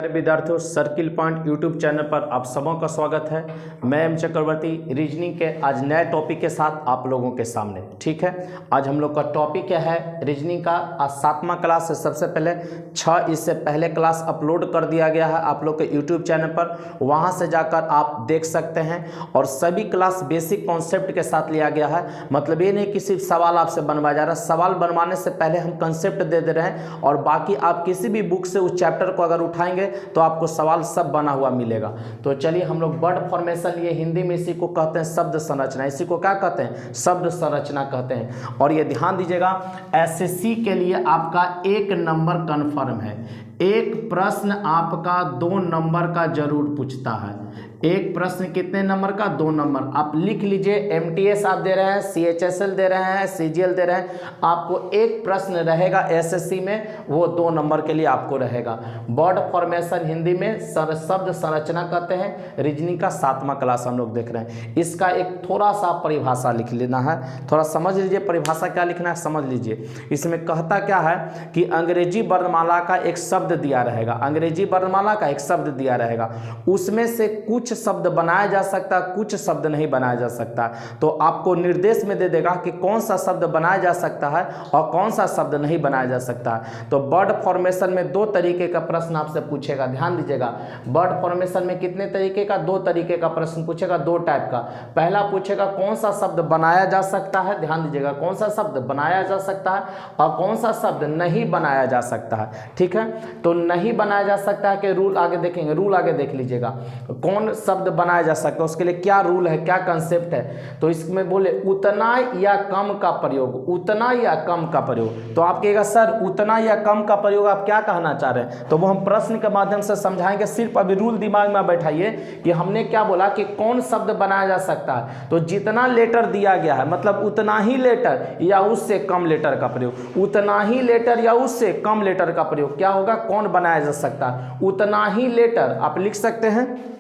विद्यार्थियों, circle point YouTube channel पर आप सबों का स्वागत है। मैं एम चक्रवर्ती रीजनिंग के आज नए टॉपिक के साथ आप लोगों के सामने। ठीक है, आज हम लोग का टॉपिक क्या है? रीजनिंग का। आज 7वां क्लास है। सबसे पहले 6 इससे पहले क्लास अपलोड कर दिया गया है आप लोग के यूट्यूब चैनल पर, वहाँ से जाकर आप देख सकते हैं। और सभी क्लास बेसिक कॉन्सेप्ट के साथ लिया गया है। मतलब ये नहीं कि सिर्फ सवाल आपसे बनवाया जा रहा है, सवाल बनवाने से पहले हम कंसेप्ट दे दे रहे हैं और बाकी आप किसी भी बुक से उस चैप्टर को अगर उठाएंगे तो आपको सवाल सब बना हुआ मिलेगा। तो चलिए हम लोग वर्ड फॉर्मेशन, ये हिंदी में इसी को कहते हैं शब्द संरचना। इसी को क्या कहते हैं? शब्द संरचना कहते हैं। और ये ध्यान दीजिएगा, एसएससी के लिए आपका 1 नंबर कन्फर्म है। एक प्रश्न आपका 2 नंबर का जरूर पूछता है। एक प्रश्न कितने नंबर का? 2 नंबर। आप लिख लीजिए, एमटीएस आप दे रहे हैं, सीएचएसएल दे रहे हैं, सीजीएल दे रहे हैं, आपको एक प्रश्न रहेगा एसएससी में, वो 2 नंबर के लिए आपको रहेगा। वर्ड फॉर्मेशन हिंदी में शब्द संरचना कहते हैं। रीजनिंग का 7वां क्लास हम लोग देख रहे हैं। इसका एक थोड़ा सा परिभाषा लिख लेना है, थोड़ा समझ लीजिए परिभाषा क्या लिखना है, समझ लीजिए। इसमें कहता क्या है कि अंग्रेजी वर्णमाला का एक शब्द दिया रहेगा। अंग्रेजी वर्णमाला का एक शब्द दिया रहेगा, उसमें से कुछ शब्द बनाया जा सकता है, कुछ शब्द नहीं बनाया जा सकता। तो आपको निर्देश में दे देगा कि कौन सा शब्द बनाया जा सकता है और कौन सा शब्द नहीं बनाया जा सकता है। तो वर्ड फॉर्मेशन में 2 तरीके का प्रश्न आपसे पूछेगा। ध्यान दीजिएगा, वर्ड फॉर्मेशन में कितने तरीके का? 2 तरीके का प्रश्न पूछेगा, 2 टाइप का। पहला पूछेगा कौन सा शब्द बनाया जा सकता है। ध्यान दीजिएगा, कौन सा शब्द बनाया जा सकता है और कौन सा शब्द नहीं बनाया जा सकता है। ठीक है, तो नहीं बनाया जा सकता है कि रूल आगे देखेंगे, रूल आगे देख लीजिएगा। कौन शब्द बनाया जा सकता है, उसके लिए क्या रूल है, क्या कंसेप्ट है। तो इसमें बोले उतना या कम का प्रयोग, उतना या कम का प्रयोग। तो आप कहेगा सर उतना या कम का प्रयोग आप क्या कहना चाह रहे हैं? तो वो हम प्रश्न के माध्यम से समझाएंगे। सिर्फ अभी रूल दिमाग में बैठाइए कि हमने क्या बोला कि कौन शब्द बनाया जा सकता है। तो जितना लेटर दिया गया है, मतलब उतना ही लेटर या उससे कम लेटर का प्रयोग, उतना ही लेटर या उससे कम लेटर का प्रयोग क्या होगा? कौन बनाया जा सकता है? उतना ही लेटर आप लिख सकते हैं।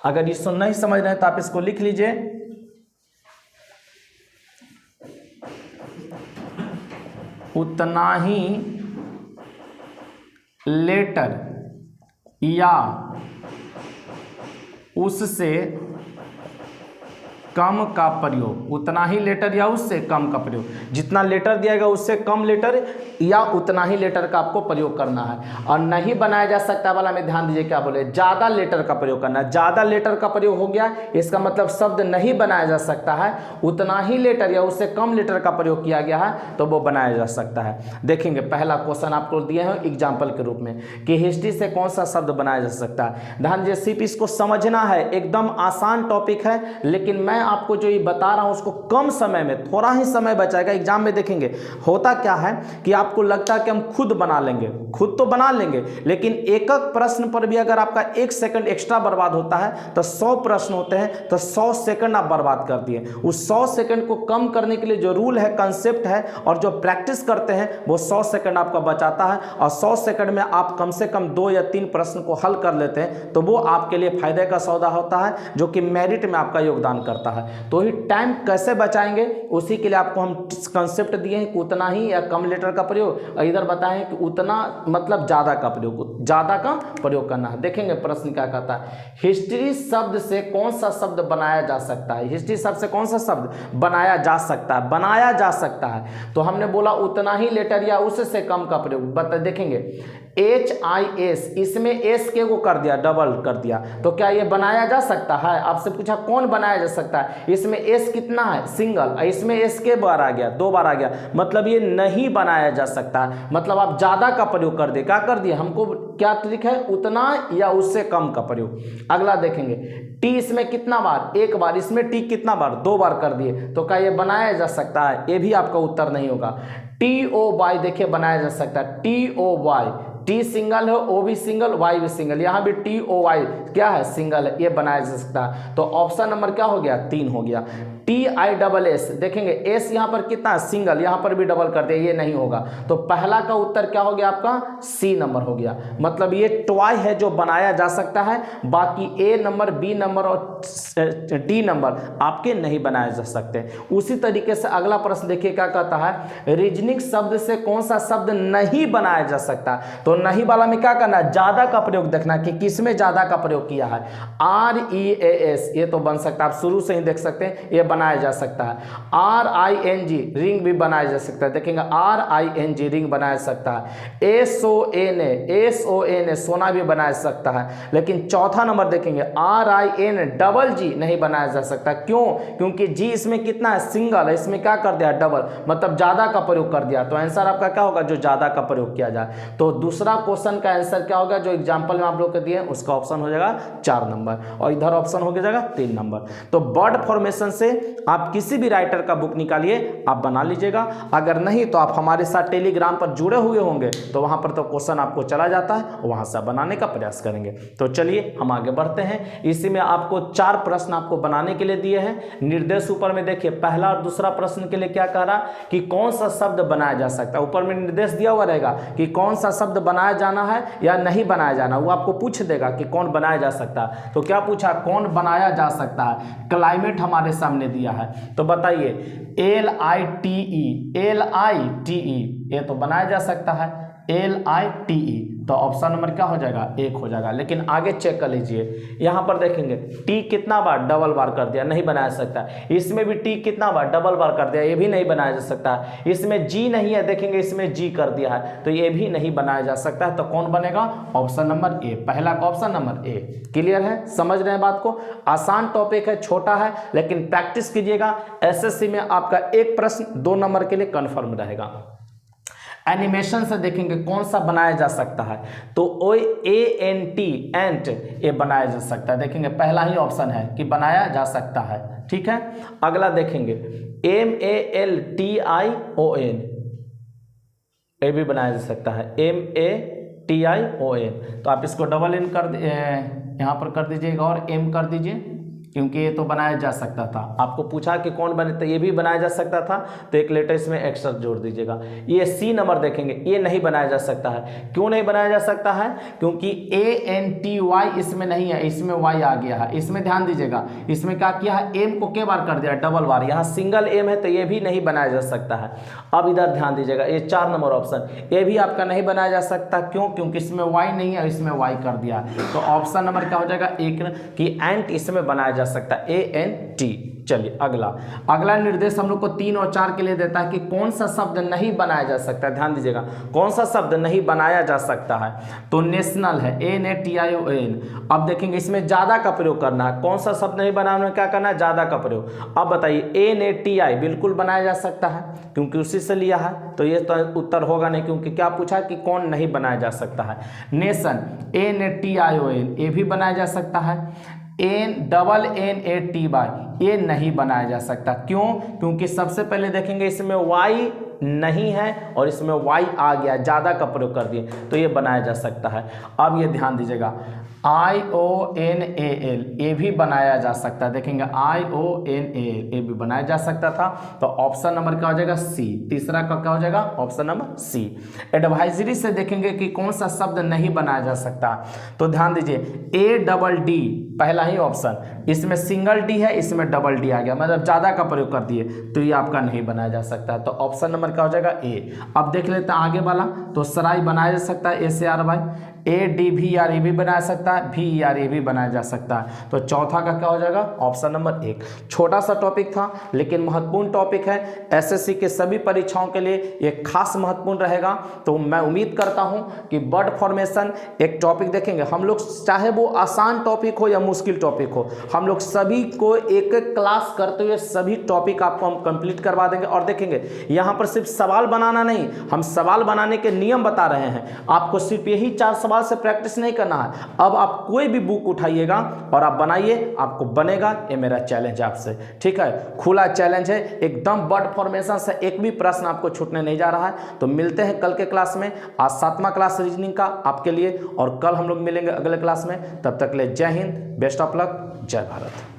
अगर इसको नहीं समझ रहे हैं तो आप इसको लिख लीजिए, उतना ही लेटर या उससे कम का प्रयोग, उतना ही लेटर या उससे कम का प्रयोग। जितना लेटर दिया गया उससे कम लेटर या उतना ही लेटर का आपको प्रयोग करना है। और नहीं बनाया जा सकता वाला में ध्यान दीजिए क्या बोले, ज़्यादा लेटर का प्रयोग करना है। ज़्यादा लेटर का प्रयोग हो गया, इसका मतलब शब्द नहीं बनाया जा सकता है। उतना ही लेटर या उससे कम लेटर का प्रयोग किया गया है तो वो बनाया जा सकता है। देखेंगे पहला क्वेश्चन आपको दिए हैं एग्जाम्पल के रूप में कि हिस्ट्री से कौन सा शब्द बनाया जा सकता है। ध्यान दीजिए, सिर्फ इसको समझना है, एकदम आसान टॉपिक है। लेकिन मैं आपको जो ये बता रहा हूं उसको कम समय में, थोड़ा ही समय बचाएगा। एग्जाम में देखेंगे होता क्या है कि आपको लगता है कि हम खुद बना लेंगे, खुद तो बना लेंगे, लेकिन एक प्रश्न पर भी अगर आपका 1 सेकंड एक्स्ट्रा बर्बाद होता है तो 100 प्रश्न होते हैं तो 100 सेकंड आप बर्बाद कर दिए। उस 100 सेकंड को कम करने के लिए जो रूल है, कंसेप्ट है और जो प्रैक्टिस करते हैं वो 100 सेकंड आपका बचाता है। और 100 सेकंड में आप कम से कम 2 या 3 प्रश्न को हल कर लेते हैं तो वो आपके लिए फायदे का सौदा होता है, जो कि मेरिट में आपका योगदान करता है। तो ही टाइम कैसे बचाएंगे उसी के लिए आपको हम कंसेप्ट दिए हैं कि उतना ही या कम लेटर का प्रयोग। इधर बताएं कि उतना मतलब ज्यादा का प्रयोग, ज्यादा का प्रयोग करना है। देखेंगे प्रश्न क्या कहता है, हिस्ट्री शब्द से कौन सा शब्द बनाया जा सकता है। हिस्ट्री शब्द से कौन सा शब्द बनाया जा सकता है, बनाया जा सकता है। तो हमने बोला उतना ही लेटर या उससे कम का प्रयोग। बता देखेंगे HIS, इसमें S के को कर दिया, डबल कर दिया, तो क्या ये बनाया जा सकता है? आपसे पूछा कौन बनाया जा सकता है। इसमें S कितना है? सिंगल। इसमें S के बार आ गया, 2 बार आ गया, मतलब ये नहीं बनाया जा सकता है। मतलब आप ज्यादा का प्रयोग कर दे, क्या कर दिए, हमको क्या ट्रिक है, उतना या उससे कम का प्रयोग। अगला देखेंगे T, इसमें कितना बार? 1 बार। इसमें T कितना बार? 2 बार कर दिए, तो क्या ये बनाया जा सकता है? ये भी आपका उत्तर नहीं होगा। TOY देखिए बनाया जा सकता है, TOY, T सिंगल है, O भी सिंगल, Y भी सिंगल, यहाँ भी TOY क्या है? सिंगल है, ये बनाया जा सकता है। तो ऑप्शन नंबर क्या हो गया? 3 हो गया। TISS देखेंगे, एस यहाँ पर कितना सिंगल, यहाँ पर भी डबल कर दिया, ये नहीं होगा। तो पहला का उत्तर क्या हो गया आपका, सी नंबर हो गया। मतलब ये टॉय है जो बनाया जा सकता है, बाकी ए नंबर, बी नंबर और डी नंबर आपके नहीं बनाए जा सकते। उसी तरीके से अगला प्रश्न देखिए क्या कहता है, रीजनिंग शब्द से कौन सा शब्द नहीं बनाया जा सकता। तो नहीं वाला में क्या करना है, ज्यादा का प्रयोग देखना कि किसमें ज्यादा का प्रयोग किया है। REAS ये तो बन सकता है, आप शुरू से ही देख सकते हैं ये बनाया जा सकता है। RING रिंग भी बनाया जा सकता है, देखेंगे RING रिंग बनाया जा सकता है। SONA सोना भी बनाया जा सकता है। लेकिन चौथा नंबर देखेंगे RING नहीं बनाया जा सकता। क्यों, क्योंकि जी इसमें कितना है, सिंगल है, इसमें क्या कर दिया, डबल, मतलब ज्यादा का प्रयोग कर दिया। तो आंसर आपका क्या होगा, जो ज्यादा का प्रयोग किया जाए। तो दूसरा क्वेश्चन का आंसर क्या होगा, जो एग्जांपल में आप लोग को दिए उसका ऑप्शन हो जाएगा 4 नंबर, और इधर ऑप्शन हो जाएगा 3 नंबर। तो वर्ड फॉर्मेशन से आप किसी भी राइटर का बुक निकालिए, आप बना लीजिएगा। अगर नहीं तो आप हमारे साथ टेलीग्राम पर जुड़े हुए होंगे, तो वहां पर तो क्वेश्चन आपको चला जाता है, वहां से बनाने का प्रयास करेंगे। तो चलिए हम आगे बढ़ते हैं। इसी में आपको 4 प्रश्न आपको बनाने के लिए दिए हैं। निर्देश ऊपर में देखिए, पहला और दूसरा प्रश्न के लिए क्या कह रहा कि कौन सा शब्द बनाया जा सकता है। ऊपर में निर्देश दिया हुआ रहेगा कि कौन सा शब्द बनाया जाना है या नहीं बनाया जाना, वो आपको पूछ देगा कि कौन बनाया जा सकता है। तो क्या पूछा, कौन बनाया जा सकता है। क्लाइमेट हमारे सामने दिया है, तो बताइए LITE ये तो बनाया जा सकता है, LITE। तो ऑप्शन नंबर क्या हो जाएगा, 1 हो जाएगा। लेकिन आगे चेक कर लीजिए, यहां पर देखेंगे टी कितना बार, डबल बार कर दिया, नहीं बनाया जा सकता। इसमें भी टी कितना बार, डबल बार कर दिया, ये भी नहीं बनाया जा सकता। इसमें जी नहीं है, देखेंगे इसमें जी कर दिया है, तो ये भी नहीं बनाया जा सकता है। तो कौन बनेगा, ऑप्शन नंबर ए, पहला का ऑप्शन नंबर ए। क्लियर है, समझ रहे हैं बात को। आसान टॉपिक है, छोटा है, लेकिन प्रैक्टिस कीजिएगा। SSC में आपका एक प्रश्न 2 नंबर के लिए कन्फर्म रहेगा। एनिमेशन से देखेंगे कौन सा बनाया जा सकता है, तो ANT एंट ये बनाया जा सकता है। देखेंगे पहला ही ऑप्शन है कि बनाया जा सकता है, ठीक है। अगला देखेंगे MALTION ये भी बनाया जा सकता है, MATION। तो आप इसको डबल इन कर यहाँ पर कर दीजिएगा और M कर दीजिए, क्योंकि ये तो बनाया जा सकता था। आपको पूछा कि कौन बने, तो ये भी बनाया जा सकता था, तो एक लेटर इसमें एक्स्ट्रा जोड़ दीजिएगा। ये सी नंबर देखेंगे, ये नहीं बनाया जा सकता है। क्यों नहीं बनाया जा सकता है, क्योंकि ANTY इसमें नहीं है, इसमें Y आ गया है। इसमें ध्यान दीजिएगा, इसमें क्या किया है, M को क्या बार कर दिया, डबल बार। यहाँ सिंगल M है, तो ये भी नहीं बनाया जा सकता है। अब इधर ध्यान दीजिएगा, ये 4 नंबर ऑप्शन, ये भी आपका नहीं बनाया जा सकता। क्यों, क्योंकि इसमें Y नहीं है, इसमें Y कर दिया। तो ऑप्शन नंबर क्या हो जाएगा, 1 कि एंट इसमें बनाया जा सकता है, ANT। चलिए अगला निर्देश हम लोग को 3 और 4 के लिए देता है कि कौन सा शब्द नहीं बनाया जा सकता है। ध्यान दीजिएगा, कौन सा शब्द नहीं बनाया जा सकता है, तो नेशनल है, NATION। अब देखेंगे इसमें ज्यादा का प्रयोग करना है। कौन सा शब्द नहीं बनाना है, क्या करना है, ज्यादा का प्रयोग। अब बताइए NATI बिल्कुल बनाया जा सकता है, क्योंकि उसी से लिया है, तो ये तो उत्तर होगा नहीं, क्योंकि क्या पूछा कि कौन नहीं बनाया जा सकता है। नेशन NATION ये भी बनाया जा सकता है। NATY ये नहीं बनाया जा सकता। क्यों, क्योंकि सबसे पहले देखेंगे इसमें Y नहीं है और इसमें Y आ गया, ज़्यादा का प्रयोग कर दिए, तो ये बनाया जा सकता है। अब ये ध्यान दीजिएगा, IONAL ये भी बनाया जा सकता है। देखेंगे IONAL ये भी बनाया जा सकता था। तो ऑप्शन नंबर क्या हो जाएगा, सी। तीसरा का क्या हो जाएगा, ऑप्शन नंबर सी। एडवाइजरी से देखेंगे कि कौन सा शब्द नहीं बनाया जा सकता, तो ध्यान दीजिए ADD पहला ही ऑप्शन, इसमें सिंगल डी है, इसमें डबल डी आ गया, मतलब ज़्यादा का प्रयोग कर दिए, तो ये आपका नहीं बनाया जा सकता। तो ऑप्शन नंबर क्या हो जाएगा, ए। अब देख लेते हैं आगे वाला, तो सराय बनाया जा सकता है, SARY। ADVR ये भी बनाया सकता है, VER ये भी बनाया जा सकता है। तो चौथा का क्या हो जाएगा, ऑप्शन नंबर 1। छोटा सा टॉपिक था, लेकिन महत्वपूर्ण टॉपिक है। SSC के सभी परीक्षाओं के लिए ये खास महत्वपूर्ण रहेगा। तो मैं उम्मीद करता हूं कि वर्ड फॉर्मेशन एक टॉपिक देखेंगे हम लोग, चाहे वो आसान टॉपिक हो या मुश्किल टॉपिक हो, हम लोग सभी को एक एक क्लास करते हुए सभी टॉपिक आपको हम कंप्लीट करवा देंगे। और देखेंगे यहाँ पर सिर्फ सवाल बनाना नहीं, हम सवाल बनाने के नियम बता रहे हैं। आपको सिर्फ यही 4 सवाल से प्रैक्टिस नहीं करना है। अब आप कोई भी बुक उठाइएगा और आप बनाइए, आपको बनेगा। ये मेरा चैलेंज है आपसे, ठीक है, खुला चैलेंज है एकदम। वर्ड फॉर्मेशन से एक भी प्रश्न आपको छूटने नहीं जा रहा है। तो मिलते हैं कल के क्लास में। आज 7वां क्लास रीजनिंग का आपके लिए, और कल हम लोग मिलेंगे अगले क्लास में। तब तक ले जय हिंद, बेस्ट ऑफ लक, जय भारत।